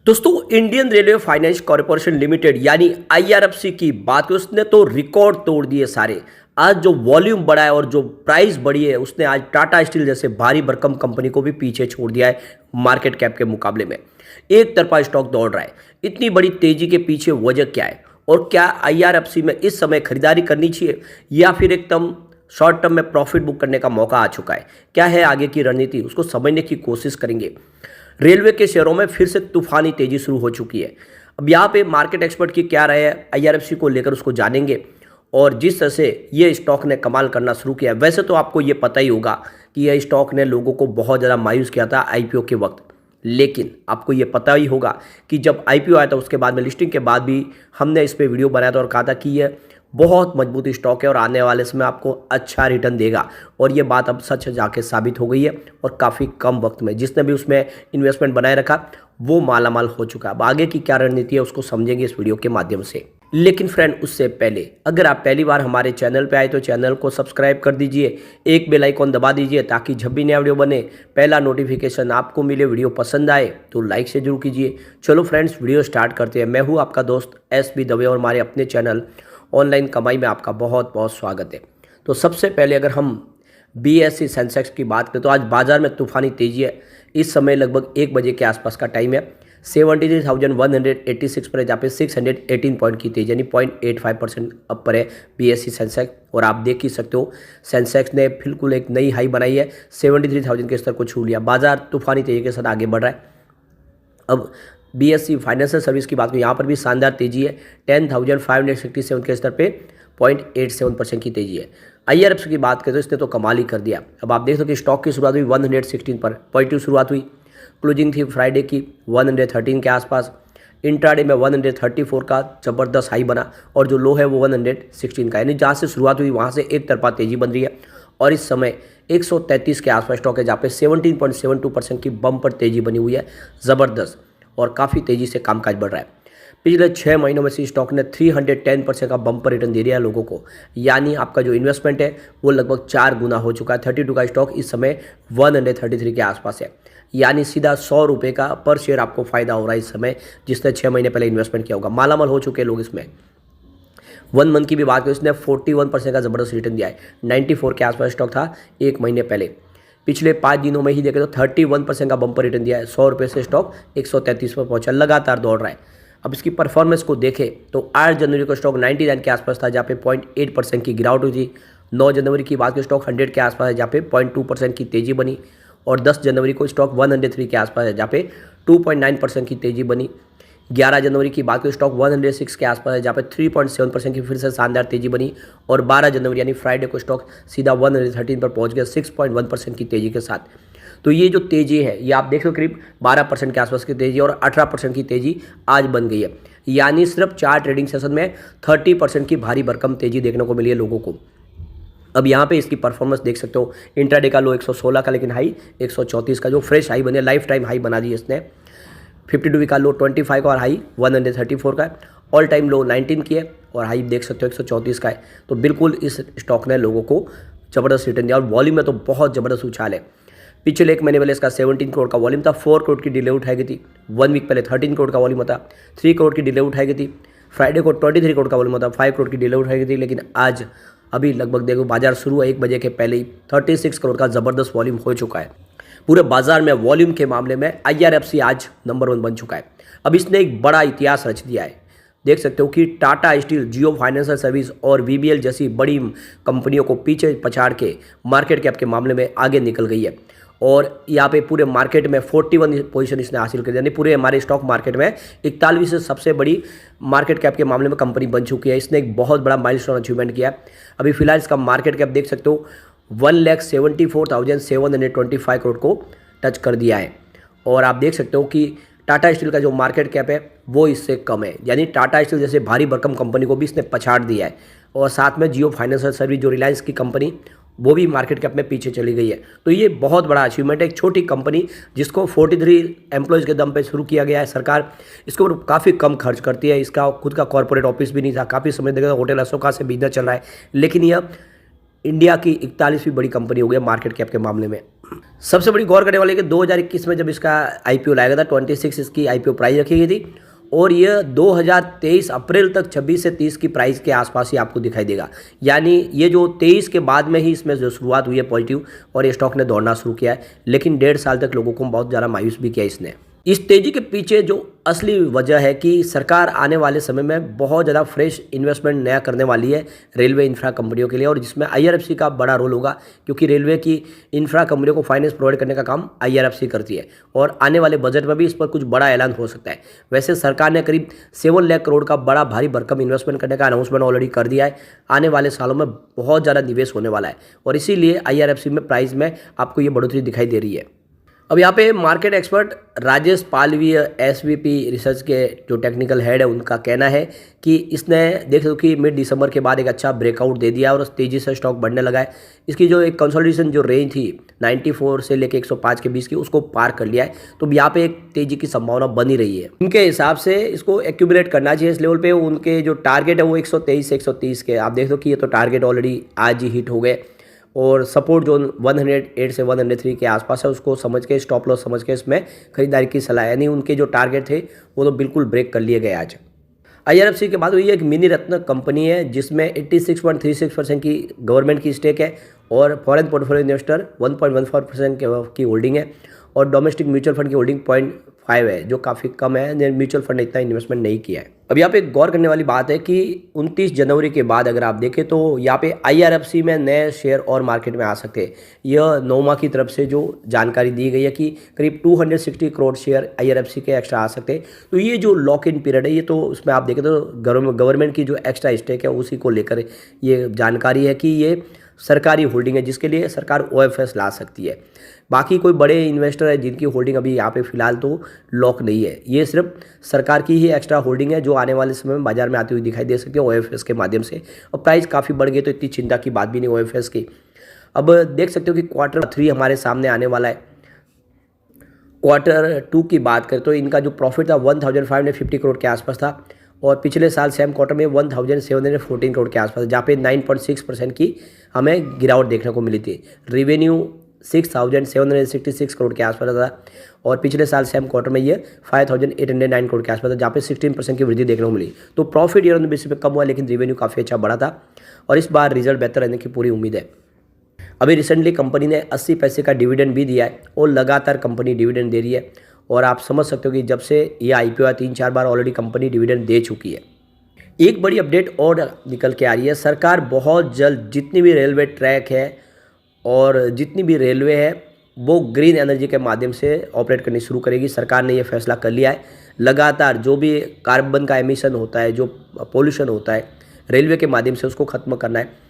दोस्तों Indian railway finance corporation limited यानी IRFC की बात करें, उसने तो रिकॉर्ड तोड़ दिए सारे। आज जो वॉल्यूम बढ़ा है और जो प्राइस बढ़ी है उसने आज टाटा स्टील जैसे भारी भरकम कंपनी को भी पीछे छोड़ दिया है। मार्केट कैप के मुकाबले में एक तरफा स्टॉक दौड़ रहा है। इतनी बड़ी तेजी के पीछे वजह क्या है और क्या आईआरएफसी में इस समय खरीदारी करनी चाहिए या फिर एकदम शॉर्ट टर्म में प्रॉफिट बुक करने का मौका आ चुका है? क्या है आगे की रणनीति, उसको समझने की कोशिश करेंगे। रेलवे के शेयरों में फिर से तूफानी तेजी शुरू हो चुकी है। अब यहाँ पे मार्केट एक्सपर्ट की क्या राय है आईआरएफसी को लेकर, उसको जानेंगे। और जिस तरह से ये स्टॉक ने कमाल करना शुरू किया, वैसे तो आपको ये पता ही होगा कि यह स्टॉक ने लोगों को बहुत ज़्यादा मायूस किया था आईपीओ के वक्त। लेकिन आपको ये पता ही होगा कि जब आईपीओ आया था उसके बाद में लिस्टिंग के बाद भी हमने इस पर वीडियो बनाया था और कहा था कि यह बहुत मजबूत स्टॉक है और आने वाले समय आपको अच्छा रिटर्न देगा। और ये बात अब सच जाके साबित हो गई है और काफ़ी कम वक्त में जिसने भी उसमें इन्वेस्टमेंट बनाए रखा वो मालामाल हो चुका है। अब आगे की क्या रणनीति है उसको समझेंगे इस वीडियो के माध्यम से। लेकिन फ्रेंड, उससे पहले अगर आप पहली बार हमारे चैनल पे आए तो चैनल को सब्सक्राइब कर दीजिए, एक बेल आइकॉन दबा दीजिए ताकि जब भी नया वीडियो बने पहला नोटिफिकेशन आपको मिले। वीडियो पसंद आए तो लाइक से जरूर कीजिए। चलो फ्रेंड्स, वीडियो स्टार्ट करते हैं। मैं हूँ आपका दोस्त एसबी दवे और हमारे अपने चैनल ऑनलाइन कमाई में आपका बहुत बहुत स्वागत है। तो सबसे पहले अगर हम बीएसई सेंसेक्स की बात करें तो आज बाजार में तूफानी तेजी है। इस समय लगभग 1 बजे के आसपास का टाइम है। 73,186 पर है, जहाँ पे 618 पॉइंट की तेजी यानी 0.85% अप पर है बीएसई सेंसेक्स। और आप देख ही सकते हो सेंसेक्स ने बिल्कुल एक नई हाई बनाई है, 73,000 के स्तर को छू लिया। बाजार तूफानी तेजी के साथ आगे बढ़ रहा है। अब बीएसई फाइनेंशियल सर्विस की बात करें, यहाँ पर भी शानदार तेजी है। 10,567 के स्तर पे 0.87% की तेजी है। आईआरएफसी की बात करें तो इसने तो कमाल ही कर दिया। अब आप देख सकते हो कि स्टॉक की शुरुआत हुई 116 पर, पॉजिटिव शुरुआत हुई। क्लोजिंग थी फ्राइडे की 113 के आसपास। इंट्राडे में 134 का ज़बरदस्त हाई बना और जो लो है वो 116 का, यानी जहाँ से शुरुआत हुई वहाँ से एक तरफा तेजी बन रही है। और इस समय 133 के आसपास स्टॉक है, जहाँ पे 17.72% की बम पर तेजी बनी हुई है। ज़बरदस्त और काफ़ी तेज़ी से कामकाज बढ़ रहा है। पिछले 6 महीनों में से स्टॉक ने 310% का बम्पर रिटर्न दे दिया है लोगों को, यानी आपका जो इन्वेस्टमेंट है वो लगभग 4 गुना हो चुका है। 32 का स्टॉक इस समय 133 के आसपास है, यानी सीधा 100 रुपये का पर शेयर आपको फायदा हो रहा है इस समय, जिसने 6 महीने पहले इन्वेस्टमेंट किया होगा। मालामाल हो चुके हैं लोग इसमें। 1 मंथ की भी बात करें, इसने 41% का ज़बरदस्त रिटर्न दिया है। 94 के आसपास स्टॉक था 1 महीने पहले। पिछले 5 दिनों में ही देखें तो 31% का बम्पर रिटर्न दिया है। 100 रुपये से स्टॉक 133 पर पहुंचा, लगातार दौड़ रहा है। अब इसकी परफॉर्मेंस को देखें तो 8 जनवरी को स्टॉक 99 के आसपास था, जहाँ पे 0.8% की गिरावट हुई थी। 9 जनवरी की बात करें स्टॉक 100 के आसपास है, जहाँ पे 0.2% की तेजी बनी। और 10 जनवरी को स्टॉक 103 के आसपास है, जहाँ पे 2.9% की तेजी बनी। 11 जनवरी की बात करें स्टॉक 106 के आसपास है, जहाँ पे 3.7% की फिर से शानदार तेजी बनी। और 12 जनवरी यानी फ्राइडे को स्टॉक सीधा 113 पर पहुंच गया 6.1% की तेजी के साथ। तो ये जो तेजी है ये आप देख लो करीब 12% के आसपास की तेजी और 18% की तेजी आज बन गई है, यानी सिर्फ 4 ट्रेडिंग सेशन में 30% की भारी भरकम तेजी देखने को मिली है लोगों को। अब यहाँ पे इसकी परफॉर्मेंस देख सकते हो। इंट्राडे का लो 116 का, लेकिन हाई 134 का जो फ्रेश हाई बने, लाइफ टाइम हाई बना दी इसने। 52 का लो 25 का और हाई 134 का है। ऑल टाइम लो 19 की है और हाई देख सकते हो 134 का है। तो बिल्कुल इस स्टॉक ने लोगों को ज़बरदस्त रिटर्न दिया और वॉल्यूम में तो बहुत ज़बरदस्त उछाल है। पिछले 1 महीने पहले इसका 17 करोड़ का वॉल्यूम था, 4 करोड़ की डिले उठाई गई थी। 1 वीक पहले 13 करोड़ का वॉल्यूम था, 3 करोड़ की डिले उठाई गई थी। फ्राइडे को 23 करोड़ का वॉल्यूम था, 5 करोड़ की डिले उठाई गई थी। लेकिन आज अभी लगभग देखो बाजार शुरू हुआ 1 बजे के पहले ही 36 करोड़ का ज़बरदस्त वॉल्यूम हो चुका है। पूरे बाजार में वॉल्यूम के मामले में आईआरएफसी आज नंबर 1 बन चुका है। अब इसने एक बड़ा इतिहास रच दिया है। देख सकते हो कि टाटा स्टील, जियो फाइनेंशियल सर्विस और वीबीएल जैसी बड़ी कंपनियों को पीछे पछाड़ के मार्केट कैप के मामले में आगे निकल गई है। और यहाँ पे पूरे मार्केट में 41 पोजीशन इसने हासिल कर दी, यानी पूरे हमारे स्टॉक मार्केट में 41वीं से सबसे बड़ी मार्केट कैप के मामले में कंपनी बन चुकी है। इसने एक बहुत बड़ा माइलस्टोन अचीवमेंट किया है। अभी फिलहाल इसका मार्केट कैप देख सकते हो 1,74,725 करोड़ को टच कर दिया है। और आप देख सकते हो कि टाटा स्टील का जो मार्केट कैप है वो इससे कम है, यानी टाटा स्टील जैसे भारी भरकम कंपनी को भी इसने पछाड़ दिया है। और साथ में जियो फाइनेंशियल सर्विस जो रिलायंस की कंपनी वो भी मार्केट कैप में पीछे चली गई है। तो ये बहुत बड़ा अचीवमेंट है। एक छोटी कंपनी जिसको 43 एम्प्लॉयज़ के दम पे शुरू किया गया है, सरकार इसके ऊपर काफ़ी कम खर्च करती है। इसका खुद का कॉर्पोरेट ऑफिस भी नहीं था, काफ़ी समय तक होटल अशोका से बिजनेस चल रहा है। लेकिन यह इंडिया की 41वीं बड़ी कंपनी हो गई मार्केट कैप के मामले में। सबसे बड़ी गौर करने वाली है कि 2021 में जब इसका आईपीओ लाया गया था 26 इसकी आईपीओ प्राइस रखी गई थी और ये 2023 अप्रैल तक 26 से 30 की प्राइस के आसपास ही आपको दिखाई देगा। यानी ये जो 23 के बाद में ही इसमें जो शुरुआत हुई है पॉजिटिव और ये स्टॉक ने दौड़ना शुरू किया है, लेकिन 1.5 साल तक लोगों को बहुत ज़्यादा मायूस भी किया इसने। इस तेज़ी के पीछे जो असली वजह है कि सरकार आने वाले समय में बहुत ज़्यादा फ्रेश इन्वेस्टमेंट नया करने वाली है रेलवे इंफ्रा कंपनियों के लिए और जिसमें आईआरएफसी का बड़ा रोल होगा, क्योंकि रेलवे की इंफ्रा कंपनियों को फाइनेंस प्रोवाइड करने का काम आईआरएफसी करती है और आने वाले बजट में भी इस पर कुछ बड़ा ऐलान हो सकता है। वैसे सरकार ने करीब 7 लाख करोड़ का बड़ा भारी भरकम इन्वेस्टमेंट करने का अनाउंसमेंट ऑलरेडी कर दिया है। आने वाले सालों में बहुत ज़्यादा निवेश होने वाला है और इसीलिए आईआरएफसी में प्राइस में आपको ये बढ़ोतरी दिखाई दे रही है। अब यहाँ पे मार्केट एक्सपर्ट राजेश पालवी एसवीपी रिसर्च के जो टेक्निकल हेड है उनका कहना है कि इसने देख लो कि मिड दिसंबर के बाद एक अच्छा ब्रेकआउट दे दिया और तेज़ी से स्टॉक बढ़ने लगा है। इसकी जो एक कंसोलिडेशन जो रेंज थी 94 से लेके 105 के बीच की उसको पार कर लिया है, तो यहाँ पे एक तेज़ी की संभावना बनी रही है। उनके हिसाब से इसको एक्यूमुलेट करना चाहिए इस लेवल पे। उनके जो टारगेट है वो 123 से 130 के, आप देख लो कि ये तो टारगेट ऑलरेडी आज ही हिट हो गए और सपोर्ट जोन 108 से 103 के आसपास है, उसको समझ के स्टॉप लॉस समझ के इसमें खरीदारी की सलाह। यानी उनके जो टारगेट थे वो तो बिल्कुल ब्रेक कर लिए गए आज। आईआरएफसी के बाद ये एक मिनी रत्न कंपनी है जिसमें 86.36% की गवर्नमेंट की स्टेक है और फॉरेन पोर्टफोलियो इन्वेस्टर 1.14% की होल्डिंग है और डोमेस्टिक म्यूचुअल फंड की होल्डिंग 0.5 है, जो काफ़ी कम है। म्यूचुअल फंड ने इतना इन्वेस्टमेंट नहीं किया है। अब यहाँ पे गौर करने वाली बात है कि 29 जनवरी के बाद अगर आप देखें तो यहाँ पे आईआरएफसी में नए शेयर और मार्केट में आ सकते हैं। यह नोमा की तरफ से जो जानकारी दी गई है कि करीब 260 करोड़ शेयर आईआरएफसी के एक्स्ट्रा आ सकते हैं। तो ये जो लॉक इन पीरियड है ये तो उसमें आप देखें तो गवर्नमेंट की जो एक्स्ट्रा स्टेक है उसी को लेकर ये जानकारी है कि ये सरकारी होल्डिंग है जिसके लिए सरकार ओएफएस ला सकती है। बाकी कोई बड़े इन्वेस्टर है जिनकी होल्डिंग अभी यहाँ पे फिलहाल तो लॉक नहीं है। ये सिर्फ सरकार की ही एक्स्ट्रा होल्डिंग है जो आने वाले समय में बाजार में आती हुई दिखाई दे सकती है ओएफएस के माध्यम से। और प्राइस काफ़ी बढ़ गई तो इतनी चिंता की बात भी नहीं ओएफएस की। अब देख सकते हो कि Q3 हमारे सामने आने वाला है। Q2 की बात करें तो इनका जो प्रॉफिट था 1550 करोड़ के आसपास था और पिछले साल सेम क्वार्टर में 1714 करोड़ के आसपास, जहाँ पे 9.6% की हमें गिरावट देखने को मिली थी। रेवेन्यू 6766 करोड़ के आसपास था और पिछले साल सेम क्वार्टर में ये 5809 करोड़ के आसपास था, जहाँ पे 16% की वृद्धि देखने को मिली। तो प्रॉफिट ईयर ऑन बेसिस पे कम हुआ लेकिन रेवेन्यू काफ़ी अच्छा बढ़ा था और इस बार रिजल्ट बेहतर रहने की पूरी उम्मीद है। अभी रिसेंटली कंपनी ने 80 पैसे का डिविडेंड भी दिया है और लगातार कंपनी डिविडेंड दे रही है और आप समझ सकते हो कि जब से ये आईपीओ आया 3-4 बार ऑलरेडी कंपनी डिविडेंड दे चुकी है। एक बड़ी अपडेट और निकल के आ रही है, सरकार बहुत जल्द जितनी भी रेलवे ट्रैक है और जितनी भी रेलवे है वो ग्रीन एनर्जी के माध्यम से ऑपरेट करनी शुरू करेगी। सरकार ने ये फैसला कर लिया है। लगातार जो भी कार्बन का एमिशन होता है, जो पोल्यूशन होता है रेलवे के माध्यम से उसको ख़त्म करना है।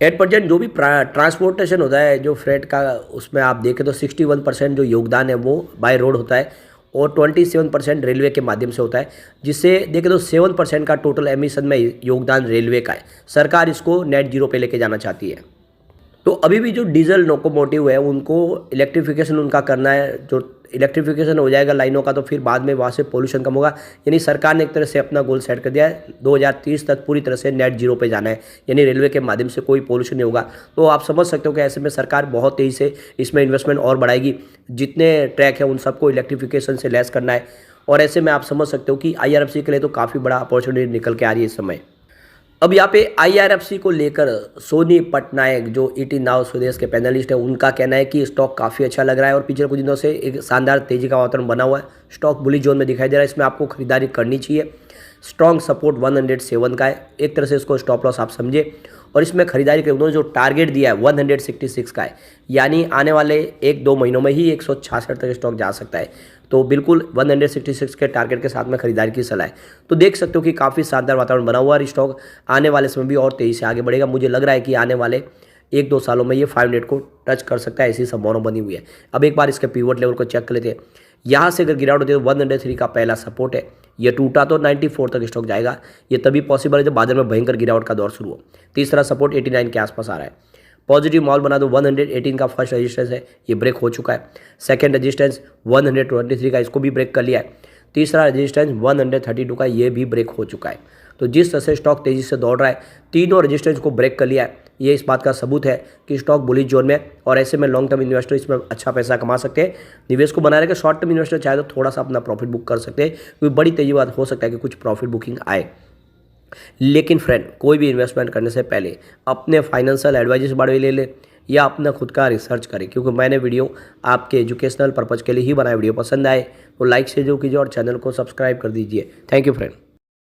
एट परसेंट जो भी ट्रांसपोर्टेशन होता है जो फ्रेट का, उसमें आप देखें तो 61% जो योगदान है वो बाय रोड होता है और 27% रेलवे के माध्यम से होता है, जिससे देखें तो 7% का टोटल एमिशन में योगदान रेलवे का है। सरकार इसको नेट जीरो पे लेके जाना चाहती है। तो अभी भी जो डीजल लोकोमोटिव है उनको इलेक्ट्रिफिकेशन उनका करना है। जो इलेक्ट्रिफिकेशन हो जाएगा लाइनों का तो फिर बाद में वहाँ से पोल्यूशन कम होगा। यानी सरकार ने एक तरह से अपना गोल सेट कर दिया है 2030 तक पूरी तरह से नेट जीरो पे जाना है, यानी रेलवे के माध्यम से कोई पोल्यूशन नहीं होगा। तो आप समझ सकते हो कि ऐसे में सरकार बहुत तेज़ी से इसमें इन्वेस्टमेंट और बढ़ाएगी। जितने ट्रैक हैं उन सबको इलेक्ट्रिफिकेशन से लैस करना है और ऐसे में आप समझ सकते हो कि आईआरएफसी के लिए तो काफ़ी बड़ा अपॉर्चुनिटी निकल के आ रही है इस समय। अब यहाँ पे आईआरएफसी को लेकर सोनी पटनायक जो ईटी नाउ स्वदेश के पैनलिस्ट है उनका कहना है कि स्टॉक काफ़ी अच्छा लग रहा है और पिछले कुछ दिनों से एक शानदार तेजी का वातावरण बना हुआ है। स्टॉक बुलिश जोन में दिखाई दे रहा है, इसमें आपको खरीदारी करनी चाहिए। स्ट्रॉन्ग सपोर्ट 107 का है, एक तरह से इसको स्टॉप लॉस आप समझे और इसमें खरीदारी के उन्होंने जो टारगेट दिया है 166 का है, यानी आने वाले 1-2 महीनों में ही 166 तक स्टॉक जा सकता है। तो बिल्कुल 166 के टारगेट के साथ में खरीदारी की सलाह है। तो देख सकते हो कि काफ़ी शानदार वातावरण बना हुआ है। स्टॉक आने वाले समय भी और तेज़ी से आगे बढ़ेगा। मुझे लग रहा है कि आने वाले 1-2 सालों में ये 500 को टच कर सकता है, ऐसी संभावना बनी हुई है। अब एक बार इसके पिवट लेवल को चेक कर लेते हैं। यहाँ से अगर गिरावट होती है तो 103 का पहला सपोर्ट है, ये टूटा तो 94 तक स्टॉक जाएगा। ये तभी पॉसिबल है जब बाजार में भयंकर गिरावट का दौर शुरू हो। तीसरा सपोर्ट 89 के आसपास आ रहा है। पॉजिटिव मॉल बना दो 118 का फर्स्ट रेजिस्टेंस है, ये ब्रेक हो चुका है। सेकंड रेजिस्टेंस 123 का, इसको भी ब्रेक कर लिया है। तीसरा रेजिस्टेंस 132 का, ये भी ब्रेक हो चुका है। तो जिस तरह से स्टॉक तेजी से दौड़ रहा है, तीनों रेजिस्टेंस को ब्रेक कर लिया है। ये इस बात का सबूत है कि स्टॉक बुलिश जोन में, और ऐसे में लॉन्ग टर्म इन्वेस्टर इसमें अच्छा पैसा कमा सकते हैं। निवेश को बनाए रखकर शॉर्ट टर्म इन्वेस्टर चाहे तो थोड़ा सा अपना प्रॉफिट बुक कर सकते हैं, क्योंकि बड़ी तेजी बाद हो सकता है कि कुछ प्रॉफिट बुकिंग आए। लेकिन फ्रेंड, कोई भी इन्वेस्टमेंट करने से पहले अपने फाइनेंशियल एडवाइजर से बारे में ले ले या अपना खुद का रिसर्च करें, क्योंकि मैंने वीडियो आपके एजुकेशनल पर्पज़ के लिए ही बनाया। वीडियो पसंद आए तो लाइक शेयर जरूर कीजिए और चैनल को सब्सक्राइब कर दीजिए। Thank you friend.